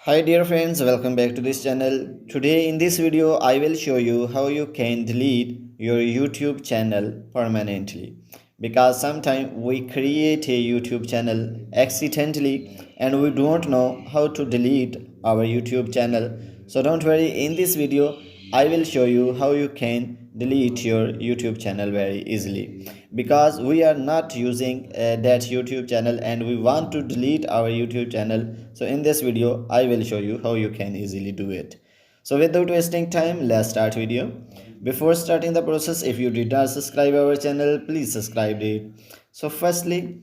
Hi dear friends, welcome back to this channel. Today in this video I will show you how you can delete your YouTube channel permanently. Because sometimes we create a YouTube channel accidentally and we don't know how to delete our YouTube channel. So don't worry, in this video I will show you how you can delete your YouTube channel very easily. Because we are not using that YouTube channel and we want to delete our YouTube channel. So in this video I will show you how you can easily do it. So without wasting time, let's start video. Before starting the process, if you did not subscribe our channel, please subscribe it. So firstly,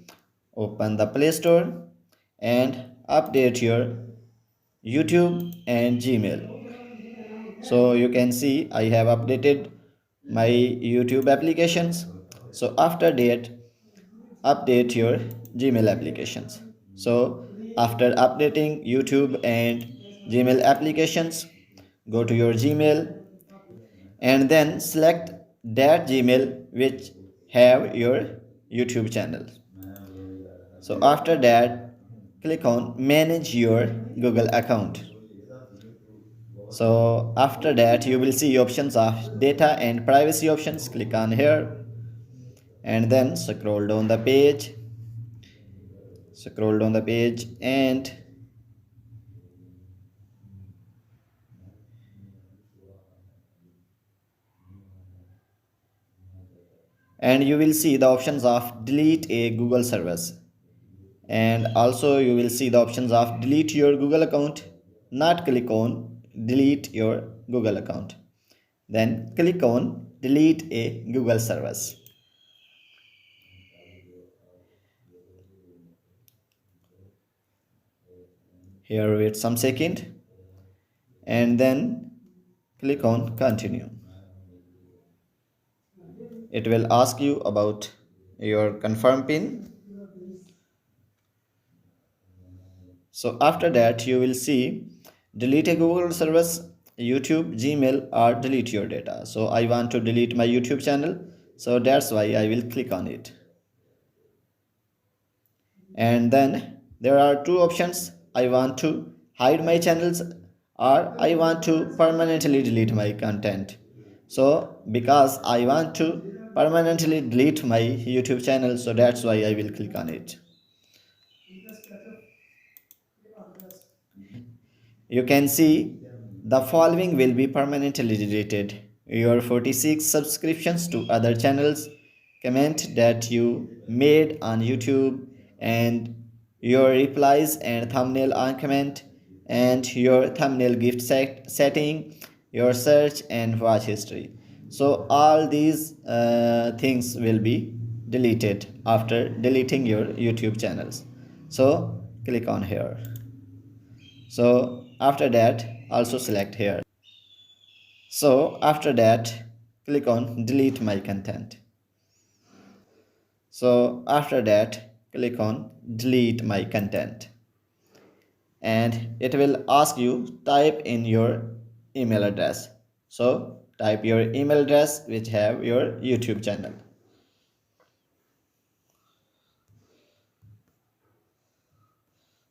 open the Play Store and update your YouTube and Gmail. So you can see I have updated my YouTube applications. So after that, update your Gmail applications. So after updating YouTube and Gmail applications, go to your Gmail and then select that Gmail which have your YouTube channel. So after that, click on manage your Google account. So after that, you will see options of data and privacy options. Click on here and then scroll down the page and you will see the options of delete a Google service, and also you will see the options of delete your Google account. Not click on delete your Google account, then click on delete a Google service. Here wait some second and then click on continue. It will ask you about your confirm pin. So after that you will see delete a Google service, YouTube, Gmail, or delete your data. So I want to delete my YouTube channel, so that's why I will click on it. And then there are two options. I want to hide my channels or I want to permanently delete my content. So because I want to permanently delete my YouTube channel, so that's why I will click on it. You can see the following will be permanently deleted: your 46 subscriptions to other channels, comment that you made on YouTube, and your replies and thumbnail on comment, and your thumbnail gift setting, your search and watch history. So all these things will be deleted after deleting your YouTube channels. So click on here. So after that also select here. So after that click on delete my content. So after that click on delete my content, and it will ask you type in your email address. So type your email address which have your YouTube channel.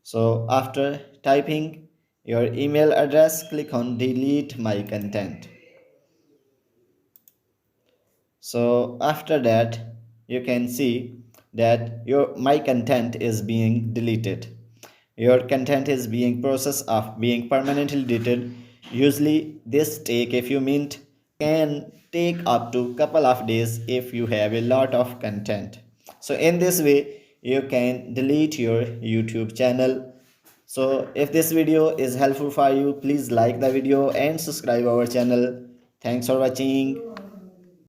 So after typing your email address, click on delete my content. So after that you can see that your my content is being deleted. Your content is being processed of being permanently deleted. Usually this take a few minutes, can take up to couple of days if you have a lot of content. So in this way you can delete your YouTube channel. So if this video is helpful for you, please like the video and subscribe our channel. Thanks for watching.